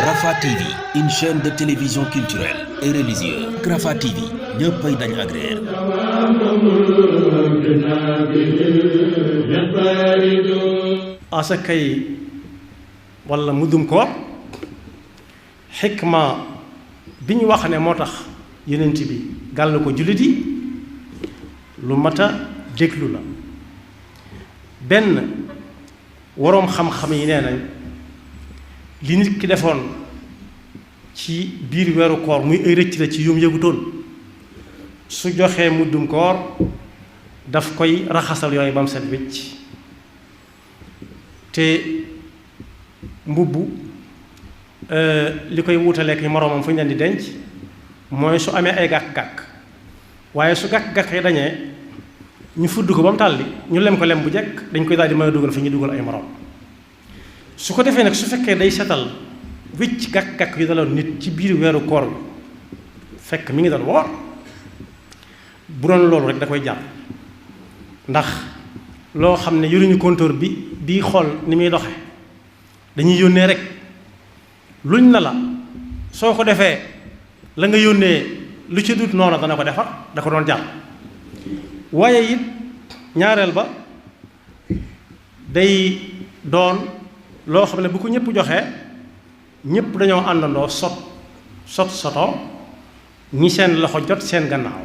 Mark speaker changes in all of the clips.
Speaker 1: Rafah TV, une chaîne de télévision culturelle et religieuse. Rafah TV ñëppay dañ agréer.
Speaker 2: asakay wala mudum koor xikma bi ñu wax ne moo tax yonent bi gàll ko jullit yi lu mat a déglu la. benn waroom xam-xam yi nee nañ li nit ki defoon ci biir weeru koor muy ay rëcc la ci yum yëgutoon su joxee muddum koor daf koy raxasal yooyu ba mu set wecc te mbubb li koy wutaleek yi moroomam fu ñu leen di denc mooy su amee ay gàkk-gàkk waaye su gàkk-gàkk yi dañee ñu fudd ko ba mu tàlli ñu lem ko lem bu jekk dañ koy daal di mën a dugal fi ñu dugal ay moroom su ko defee nag su fekkee day setal wicc gàkk-gàkk yu daloon nit ci biir weeru koor bi fekk mi ngi doon woor bu doon loolu rek da koy jàpp ndax loo xam ne yoruñu compteur bi xool ni muy doxe dañuy yónnee rek luñ na la soo ko defee la nga yónnee lu ci dut noonu dana ko defar da ko doon jàpp waaye it ñaareel ba day doon loo xam ne bu ko ñëpp joxee ñëpp dañoo àndandoo soto ñi seen loxo jot seen gannaaw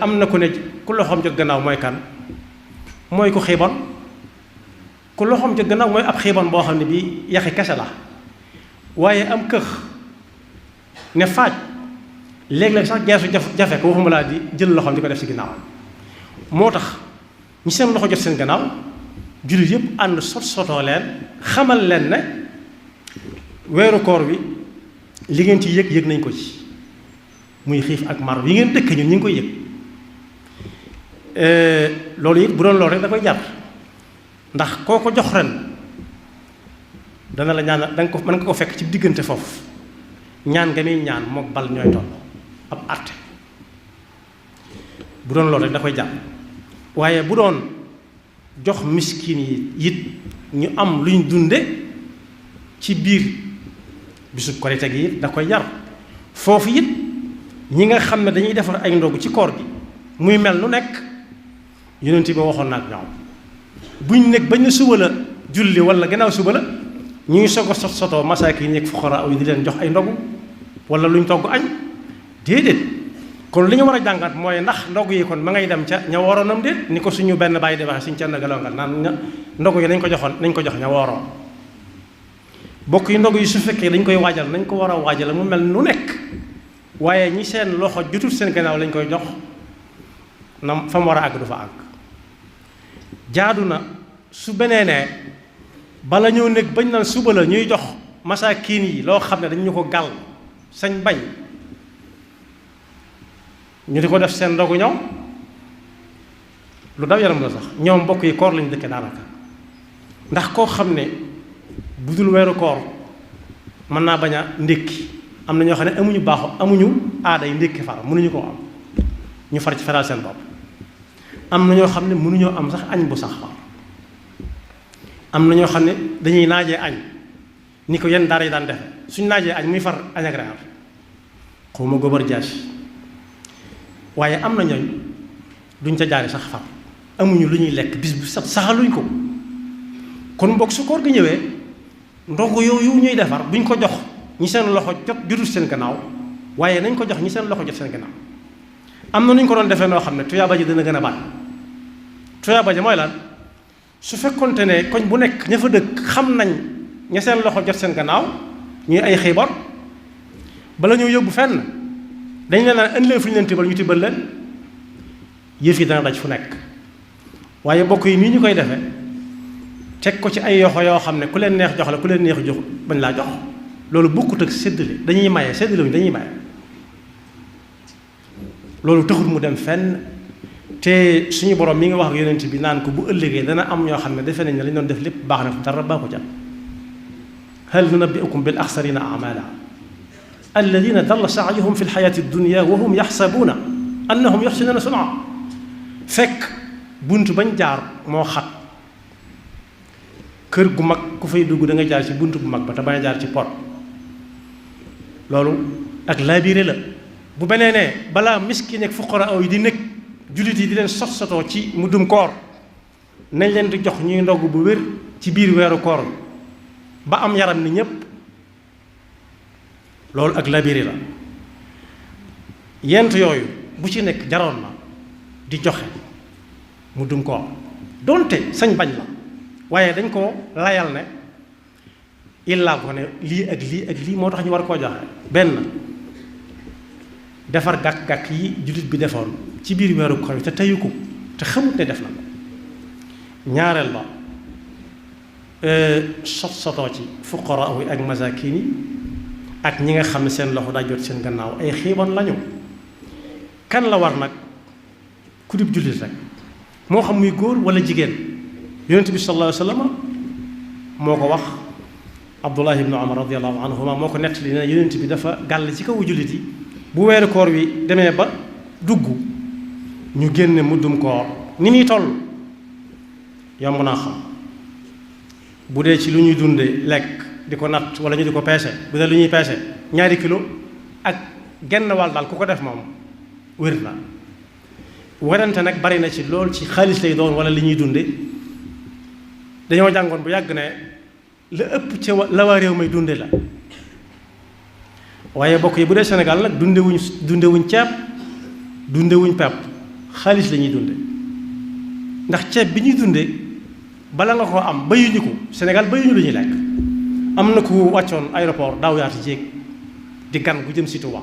Speaker 2: am na ku ne ku loxoom jot gannaaw mooy kan mooy ku xiibon ku loxoom jot gannaaw mooy ab xiibon boo xam ne bii yaxi kese la waaye am këx ne faaj léeg-léeg sax geesu jafe ko waxuma laa di jël loxoom di ko def ci ginnaaw moo tax ñi seen loxo jot seen gannaaw jullit yëpp ànd sotoo leen xamal leen ne weeru koor wi li ngeen ci yëg nañ ko ci muy xiif ak mar yi ngeen dëkk ñun ñu ngi koy yëg loolu it bu doon loolu rek da koy jar ndax koo ko jox ren dana la ñaan danga ko mën nga ko fekk ci diggante foofu ñaan nga muy ñaan mook bal ñooy toll ab àtte bu doon loolu rek da koy jar waaye bu doon jox miskin yi it ñu am luñ dunde ci biir bisub korite gi it da koy jar foofu it ñi nga xam ne dañuy defar ay ndogu ci koor gi muy mel nu nekk yonent bi waxoon na ak ñoom buñ nekk bañ na suba la julli wala gannaaw suba la ñuy soog a sotoo masaaki yi nekk fuqara yi di leen jox ay ndogu wala luñ togg añ déedéet kon li ñu war a jàngat mooy ndax ndogu yi kon ma ngay dem ca ña wooroonam déet ni ko suñu benn bàyyi di waxe suñu cenn galongal naan ndogu yi nañ ko jox ña wooroon bokk yi ndogu yi su fekkee dañ koy waajal nañ ko war a waajal mu mel nu nekk waaye ñi seen loxo jotul seen gannaaw lañ koy jox na fa mu war a àgg du fa àgg jaadu na su beneenee bala ñëw nekk bañ naan suba la ñuy jox masaakiin yi loo xam ne dañ ñu ko gàll sañ bañ ñu di ko def seen ndogu ñoom lu daw yaram la sax ñoom mbokk yi koor lañu dëkke daanaka ndax koo xam ne bu dul weeru koor mën naa bañ a ndékki am na ñoo xam ne amuñu aaday ndékki far mënuñu koo am ñu far ci feral seen bopp am na ñoo xam ne mënuñoo am sax añ bu sax far am na ñoo xam ne dañuy naajee añ ni ko yenn daara yi daan defe suñ naajee añ muy far añ ak reer xawma gobar jaas waaye am na ñooñ duñ ca jaari sax far amuñu lu ñuy lekk bis bu set saxaluñ ko kon mbokk su koor gi ñëwee ndogu yooyu ñuy defar buñ ko jox ñi seen loxo jotul seen gannaaw waaye nañ ko jox ñi seen loxo jot seen gannaaw am na nu ñu ko doon defee noo xam ne tuyaaba ji dana gën a bari tuyaaba ji mooy lan su fekkonte ne koñ bu nekk ña fa dëkk xam nañ ña seen loxo jot seen gannaaw ñuy ay xiibor bala ñoo yóbbu fenn dañ leen naan indi leen fu ñu leen tibbal ñu tibbal leen yëf yi dana daj fu nekk waaye bokk yi nii ñu koy defee teg ko ci ay yoxo yoo xam ne ku leen neex jox la ku leen neex jox bañ laa jox loolu bokkut ak séddale dañuy maye séddale wuñ dañuy maye loolu taxul mu dem fenn te suñu borom mi nga wax ak yonent bi naan ko bu ëllëgee dana am ñoo xam ne defe nañ ne lañ doon def lépp baax na dara baaxu ca hal nunabbi'ukum bil axsarina a'maala alladina dalla saayuhum fi lxayaati dunia wa hum yaxsabuuna annahum yuxsinuuna sun'a. fekk bunt bañ jaar moo xat, kër gu mag ku fay dugg da nga jaar ci bunt bu mag ba te bañ a jaar ci pot. loolu ak laabire la. bu benee ne balaa miskin ak fuqara yi di nekk jullit yi di leen sotoo ci muddum koor, nañ leen di jox ñuy ndogg bu wér ci biir weeru koor ba am yaram ni ñépp. loolu ak labiri la. yent yooyu bu ci nekk jaroon na di joxe muddum koor donte sañ bañ la, waaye dañ ko layal ne illaa ko ne lii ak lii ak lii moo tax ñu war koo joxe. benn, defar gàkk-gàkk yi jullit bi defoon ci biir weeru koor yi te teyu ko te xamut ne def na ko. ñaareel ba, sotoo ci fuqaraa yi ak masaakiin yi ak ñi nga xam ne seen loxo daa jot seen gannaaw ay xiiban lañu. kan la war nag? ku dib jullit rek, moo xam muy góor wala jigéen. yonent bi sallallahu alayhi wa sallam moo ko wax. Abdullah ibnu Umar radiyallahu anhuma moo ko nettali ne yonent bi dafa gàll ci kawu jullit yi bu weeru koor wi demee ba dugg ñu génne muddum koor ni muy toll yomb naa xam. bu dee ci lu ñuy dunde lekk di ko natt wala ñu di ko peese, bu dee lu ñuy peese 2 kilo ak genn wàll daal ku ko def moom wér na. werante nag bari na ci lool ci xaalis lay doon wala li ñuy dunde. dañoo jàngoon bu yàgg ne la ëpp ci la waa réew may dunde la. waaye bokk yi bu dee Sénégal nag dundewuñ ceeb, dundewuñ pepp, xaalis la ñuy dunde. ndax ceeb bi ñuy dunde bala nga koo am bayuñu ko. Sénégal bayuñu lu ñuy lekk. am na ku wàccoon aéroport daaw yaati jéeg di gan gu jëm si Touba,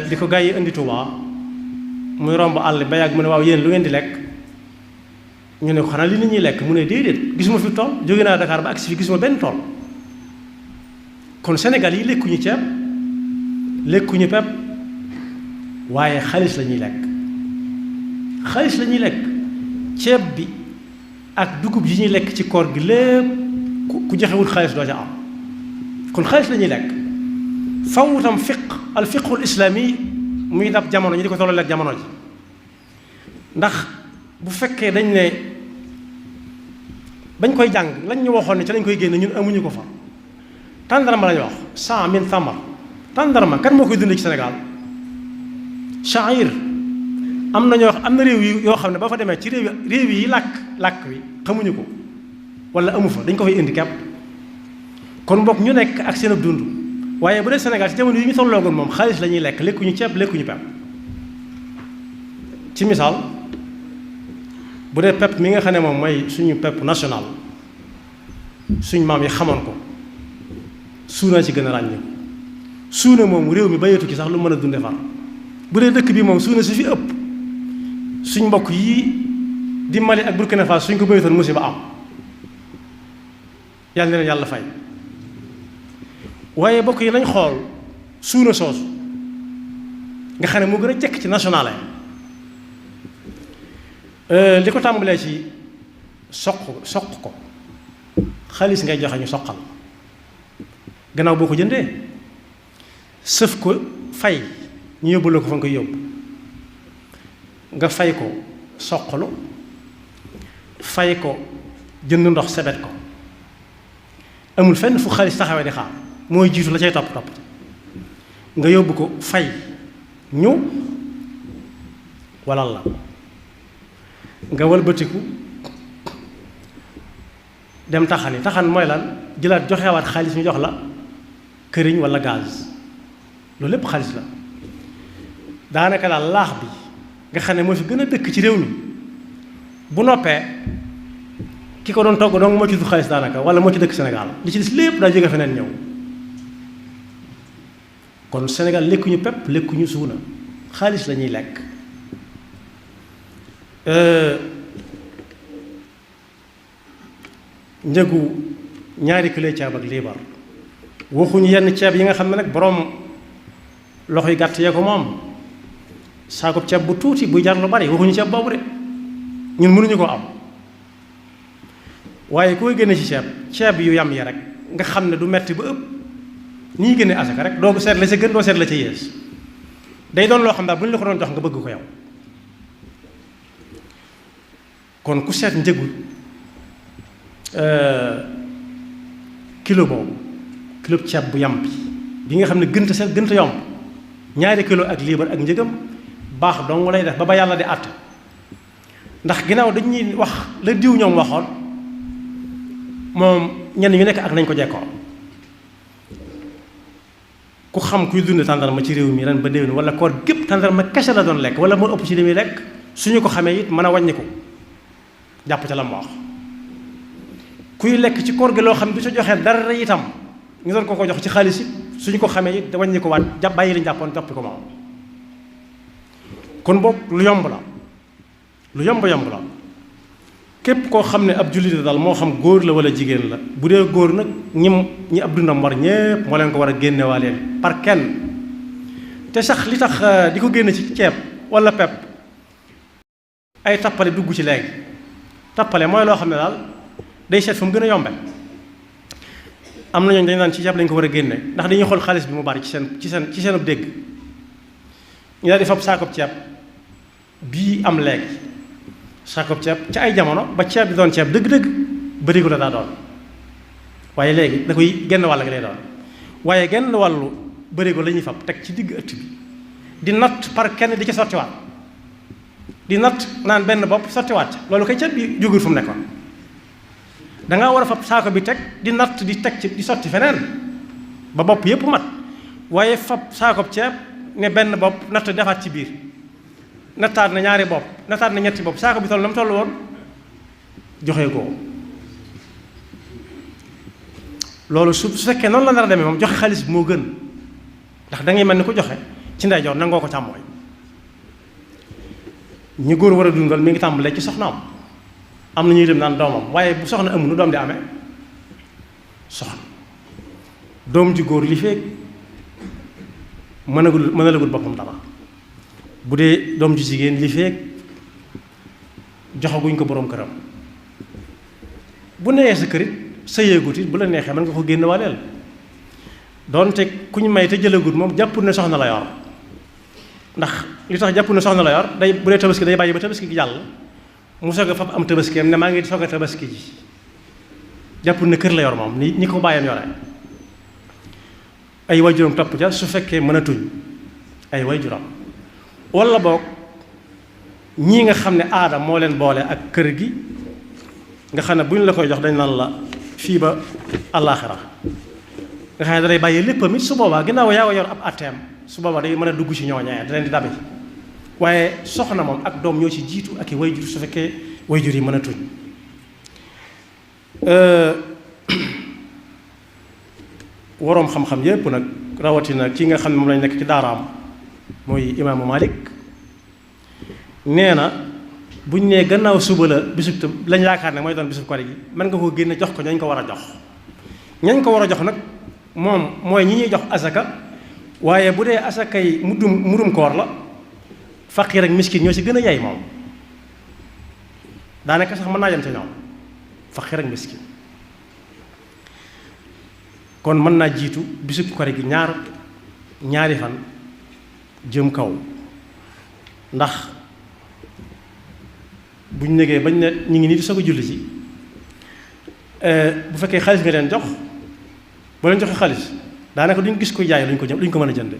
Speaker 2: di ko gaa yi indi Touba muy romb àll ba yàgg mu ne waaw yéen lu ngeen di lekk. ñu ne ko xanaa li nit ñuy lekk. mu ne déedéet gisuma fi tool, jóge naa Dakar ba agsi fi gisuma benn tool. kon Sénégal yi lekkuñu ceeb, lekkuñu pepp, waaye xaalis la ñuy lekk. xaalis la ñuy lekk. ceeb bi ak dugub yi ñuy lekk ci koor gi lépp ku joxewul xaalis doo ca am. kon xaalis la ñuy lekk. faw tam al fiqhul islaami muy dab jamono ñi di ko tolloo ak jamono ji. ndax bu fekkee dañ ne bañ koy jàng lañ ñu waxoon ne ci lañ koy génne ñun amuñu ko fa. tàndarma lañu wax 100 min thamar. tàndarma kan moo koy dund ci Sénégal? sha'ir. am na réew yi yoo xam ne ba fa demee ci réew yi làkk wi xamuñu ko wala amu fa, dañ ko fay indi kepp. kon bokk ñu nekk ak seen ab dund. waaye bu dee Sénégal ci jamono yi ñu tolloogoon moom xaalis la ñuy lekk, lekkuñu ceeb, lekkuñu pepp. ci misaal, bu dee pepp mi nga xam ne moom mooy suñu pepp national, suñ maam yi xamoon ko, suuna ci gën a ràññee. suuna moom réew mi bayeetu ci sax lu mën a dunde far. bu dee dëkk bi moom suuna si fi ëpp suñ mbokk yi di Mali ak Burkina Faso suñ ko bayetoon musiba am. yàlla na leen yàlla fay. waaye mbokk yi nañ xool suuna soosu nga xam ne moo gën a jekk ci national li ko tàmbalee ci soq ko xaalis ngay joxe ñu soqal. gannaaw boo ko jëndee sëf ko fay ñu yóbbu la ko fa nga koy yóbbu nga fay ko soqalu, fay ko jënd ndox sebet ko. amul fenn fu xaalis taxawee di xaar, mooy jiitu la cay topp nga yóbbu ko fay ñu walal la nga walbatiku dem taxani. taxan mooy lan? jëlaat joxewaat xaalis ñu jox la këriñ walla gaz. loolu lépp xaalis la. daanaka daal laax bi nga xam ne moo fi gën a dëkk ci réew mi bu noppee ki ko doon togg dong moo ci du xaalis daanaka, walla moo ci dëkk Sénégal. li ci des lépp daa jóge feneen ñëw. kon Sénégal lekkuñu pepp, lekkuñu suuna, xaalis la ñuy lekk. njëgu 2 kilo ceeb ak liibar. waxuñu yenn ceeb yi nga xam ne nag boroom loxo yu gàtt yee ko moom. saakub ceeb bu tuuti buy jar lu bari, waxuñu ceeb boobu de, ñun mënuñu ko am. waaye ku koy génne ci ceeb yu yam yi rek nga xam ne du metti ba ëpp ni ñuy génnee asaka rek doo ko seet la ca gën doo seet la ca yées day doon loo xam daal bu ñu la ko doon jox nga bëgg ko yow. kon ku seet njëgu kilo boobu kilo ceeb bu yam bi nga xam ne gënta seet gënta yomb ñaari kilo ak liibar ak njëgam baax dong lay def ba yàlla di àtte ndax ginnaaw dañuy wax la diw ñoom waxoon moom ñenn ñu nekk ak nañ ko jekkoo ku xam kuy dund tàndarma ci réew mi ren ba déwén wala koor gépp tàndarma kese la doon lekk wala moo ëpp ci li muy lekk suñu ko xamee it mën a wàññi ko jàpp ca la mu wax kuy lekk ci koor gi loo xam ne du sa joxee dara itam ñu doon ko jox ci xaalis it suñu ko xamee it wàññi ko waat jàpp bàyyi lañ jàppoon joppi ko moom kon boog lu yomb la lu yomb la képp koo xam ne ab jullit la daal moo xam góor la wala jigéen la bu dee góor nag ñi ab dundam war ñépp moo leen ko war a génnewaaleel par kenn te sax li tax di ko génne ci ceeb wala pepp ay tappale dugg ci léegi tappale mooy loo xam ne daal day seet fu mu gën a yombe am na ñooñu dañu naan ci ceeb lañ ko war a génne ndax dañuy xool xaalis bi mu bari ci seen ab dégg ñu daal di fab saakob ceeb bii am léegi saakob ceeb ci ay jamono ba ceeb bi doon ceeb dëgg-dëgg bërigo la daa doon waaye léegi da koy genn wàll gi lay doon waaye genn wàllu bërigo la ñuy fab teg ci digg ëtt bi di natt par kenn di ci sottiwaat di natt naan benn bopp sottiwaat loolu kay ceeb bi jógul fu mu nekkoon dangaa war a fab saako bi teg di natt di teg ci di sotti feneen ba bopp yépp mat waaye fab saakob ceeb ne benn bopp natt defaat ci biir nattaat na ñaari bopp nattaat na ñetti bopp saako bi toll na mu toll woon joxe ko loolu su fekkee noonu la nar a demee moom joxe xaalis bi moo gën ndax da ngay mel ni ko joxe ci ndeyjoor nangoo ko càmmooñ ñi góor war a dundal mi ngi tàmbalee ci soxnaam am na ñuy dem naan doomam waaye bu soxna amul nu doom di amee soxna doom ji góor li feeg mënalagul boppam dara bu dee doom ju jigéen li feeg joxaguñ ko boroom këram bu newee sa kërit sa yéegut it bu la neexee mën nga ko génn waaleel doonte ku ñu may te jëlagut moom jàppul ne soxna la yor ndax li tax jàppul ne soxna la yor day bu dee tabaski day bàyyi ba tabaski gi jàll mu soog a fab am tabaskeem ne maa ngi soog a tabaski ji jàppul ne kër la yor moom ni ko bàyyam yore ay waajuram topp ja su fekkee mënatuñ ay waajuram walla boog ñii nga xam ne aada moo leen boole ak kër gi nga xam ne bu ñu la koy jox dañ naan la fii ba àllaaxira nga xam ne da day bàyyi léppam it su boobaa ginnaaw yaa ko yor ab atteem su boobaa day mën a dugg ci ñooñee da leen di dabi waaye soxna moom ak doom ñoo ci jiitu ak i wayjur su fekkee wayjur yi mën a tuñ waroom xam-xam yépp nag rawatina ki nga xam ne moom lañ nekk ci daaraam mooy imaamu Malik nee na buñ nee gannaaw suba la bisub tam lañ yaakaar ne mooy doon bisub kori gi mën nga ko génne jox ko ñañ ko war a jox ñañ ko war a jox nag moom mooy ñi ñuy jox asaka waaye bu dee asakay mudum koor la faqiir ak miskin ñoo ci gën a yay moom daanaka sax mën naa yem ci ñoom faqiir ak miskin kon mën naa jiitu bisub kori gi ñaari fan jëm kaw ndax buñ negee bañ ne ñu ngi nii di soog a julli ci bu fekkee xaalis nga leen jox boo leen joxee xaalis daanaka duñ gis koy jaay luñ ko mën a jënd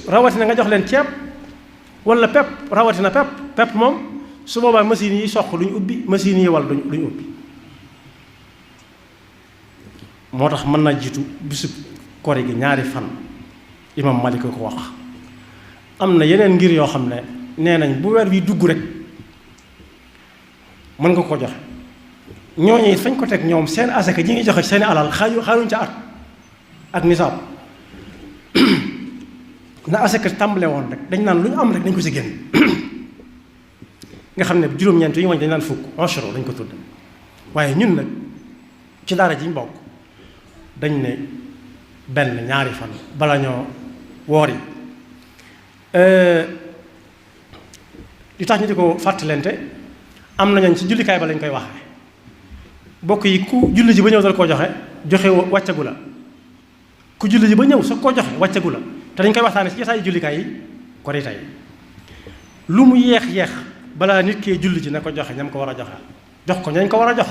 Speaker 2: rawatina nga jox leen ceeb wala pepp rawatina pepp moom su boobaa machine yi soq duñ ubbi machine yi wal duñ ubbi moo tax mën naa jiitu bisub kori gi ñaari fan imam Malik ko wax am na yeneen ngir yoo xam ne nee nañ bu weer wi dugg rek mën nga ko joxe ñooñu it fañ ko teg ñoom seen asaka ji ngi joxe seen alal xaaruñ ca at ak nisaab na asaka tàmbale woon rek dañ naan lu ñu am rek dañ ko ci génn nga xam ne juróom-ñeent yi ñu wañ dañ naan fukk ashro dañ ko tudd waaye ñun nag ci daara ji ñu bokk dañ ne benn ñaari fan bala ñoo woor yi li tax ñu di ko fàttalente am nañu ci jullikaay ba lañ koy waxee bokk yi ku julli ji ba ñëw dal koo joxe wàccagu la ku julli ji ba ñëw soo ko joxe wàccagu la te dañ koy waxtaane ci jotaayu jullikaay yi korite yi lu mu yeex balaa nit kee julli ji na ko joxe ñam ko war a joxe jox ko ñañ ko war a jox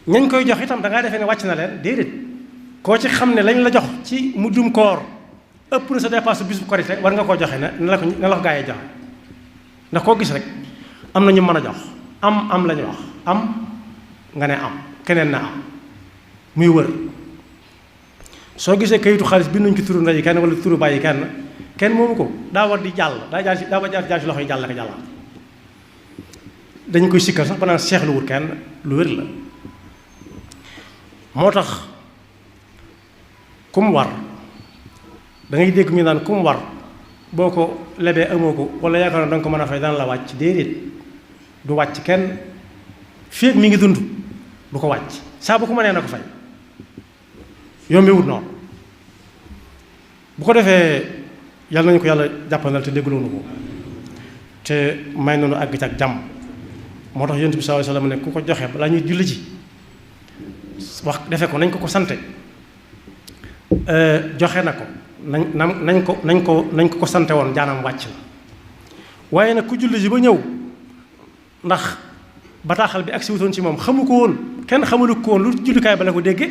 Speaker 2: ñañ koy jox itam da ngaa defee ne wàcc na leen déedéet koo ci xam ne lañ la jox ci muddum koor ëpp na sa dépasse bisu korite war nga koo joxe na la ko gaa yi joxe ndax koo gis rek am na ñu mën a jox am la ñu wax am nga ne am keneen na am muy wër soo gisee kayitu xaalis bi nuñ ci turu ndey kenn wala turu bàyyi kenn moomu ko daa war di jàll daa war jaar ci loxo yi jàll ak jàll dañ koy sikkal sax ba naan seexlu wut kenn lu wér la moo tax ku mu war da ngay dégg ñu naan ku mu war boo ko lebee amoo ko wala yaakaar na danga ko mën a fay dana la wàcc déedéet du wàcc kenn féeg mi ngi dund du ko wàcc saa bu ko mënee na ko fay yombewut noonu bu ko defee yàlla nañu ko yàlla jàppandal te dégluwoonu ko te may noonu àgg ci ak jàmm moo tax yonent bi sallallahu alayhi wasallam ne ku ko joxe balaa ñuy julli ji wax defe ko nañ ko sante joxe na ko nañ ko sante woon jaanam wàcc na waaye nag ku julli ji ba ñëw ndax bataaxal bi ak si wutoon ci moom xamu ko woon kenn xamalu ko woon lu jullikaay ba la ko dégge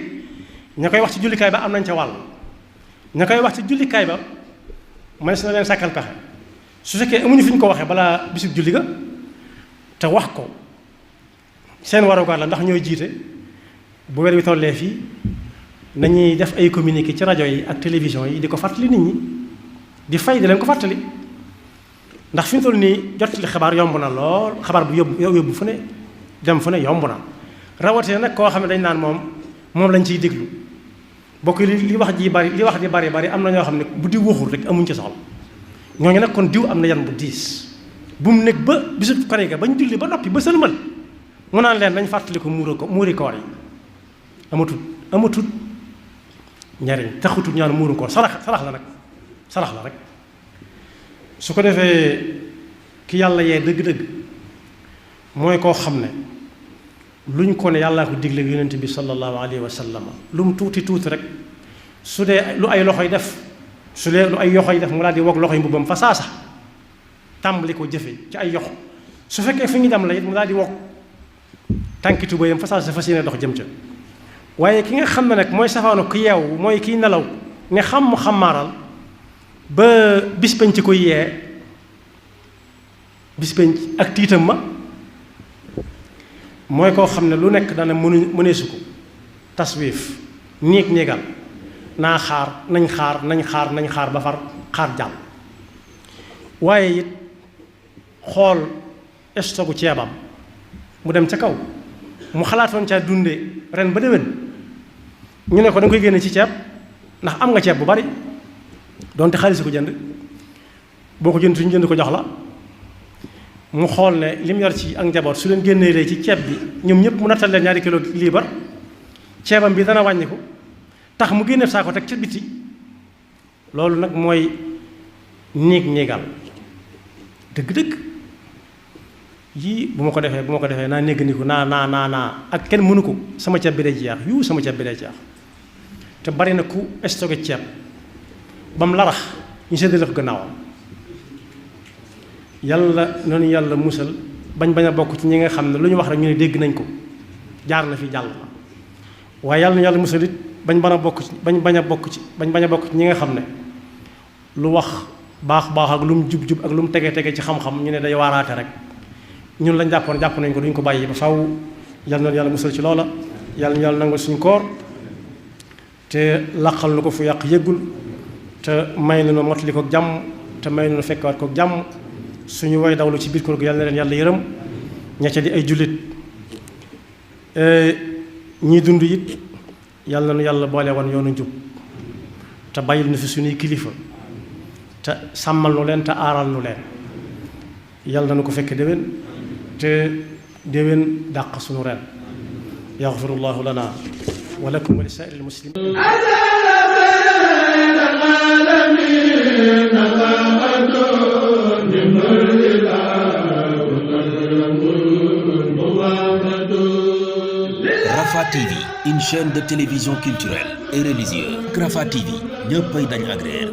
Speaker 2: ña koy wax ci jullikaay ba am nañ ca wàll ña koy wax ci jullikaay ba mënees na leen sàkkal pexe su fekkee amuñu fi ñu ko waxee balaa bisub julli ga te wax ko seen warugar la ndax ñooy jiite bu weer wi tollee fii nañuy def ay communiqué ci rajo yi ak télévision yi di ko fàttali nit ñi di fay di leen ko fàttali ndax fi mu toll nii jottali xabaar yomb na lool xabaar bu yóbbu fu ne dem fu ne yomb na rawatee nag koo xam ne dañ naan moom lañ ciy déglu bokk li wax ji bari am na ñoo xam ne bu diw waxul rek amuñ ci soxla ñooñu nag kon diw am na yan bu diis bu mu nekk ba bisu korite ga bañ julli ba noppi ba sëlmal mu naan leen dañ fàttali ko muuri koor yi amatut njariñ taxutut ñaan muuru koor sarax la nag sarax la rek su ko defee ki yàlla yee dëgg-dëgg mooy koo xam ne luñ ko ne yàllaa ko digle yonent bi sallallahu alayhi wa sallam lu mu tuuti rek su dee lu ay loxoy def mu daal di wog loxoy mbubbam fa saasa tàmbali ko jëfe ci ay yoxo su fekkee fi ngi dem la it mu daal di wog tànki tubayam fa saasa fas yéene dox jëm ca waaye ki nga xam ne nag mooy safaanu ku yeewu mooy kiy nelaw ne xam mu xamaaral ba bis bañ ci koy yee bis bañ ak tiitam ma mooy koo xam ne lu nekk dana mëneesu ko taswiif néegal nañ xaar ba far xaar jàll waaye it xool stogu ceebam mu dem ca kaw mu xalaatoon caa dunde ren ba déwén ñu ne ko da nga koy génne ci ceeb ndax am nga ceeb bu bari donte xaalis ko jënd boo ko jënd suñu jënd ko jox la mu xool ne li mu yor ci ak njaboot su leen génnee ci ceeb bi ñoom ñëpp mu nattal leen 2 kilo liibar ceebam bi dana wàññi ko tax mu génne saa ko teg ca biti loolu nag mooy néegal dëgg-dëgg yii bu ma ko defee naa néggandiku naa ak kenn mënu ko sama ceeb bi day jeex sama ceeb bi day jeex te bari na ku stocké ceeb ba mu larax ñu séddale ko gannaawam yàlla musal bañ a bokk ci ñi nga xam ne lu ñu wax rek ñu ne dégg nañ ko jaar na fi jàll la waaye yàlla musal it bañ bañ a bokk ci ñi nga xam ne lu wax baax ak lu mu jub ak lu mu tege ci xam-xam ñu ne day waaraate rek ñun lañ jàpp nañ ko duñ ko bàyyi ba faw yàlla musal ci loola yàlla nangul suñu koor te laqal na ko fu yàq yëggul te may na nu mottali ko jàmm te may na nu fekkaat ko jàmm suñu way dawlu ci biir koor gi yàlla na leen yàlla yërëm ña ca di ay jullit ñii dund it yàlla na nu yàlla boole woon yoonu njub te bàyyil nu fi suñuy kilifa te sàmmal nu leen te aaral nu leen yàlla na nu ko fekk déwén te déwén dàq suñu ren yaxfirullahu lana wa lakum wa li saa'iril muslimin
Speaker 1: Rafah TV, une chaîne de télévision culturelle et religieux. Rafah TV ñëppay dañ agréer.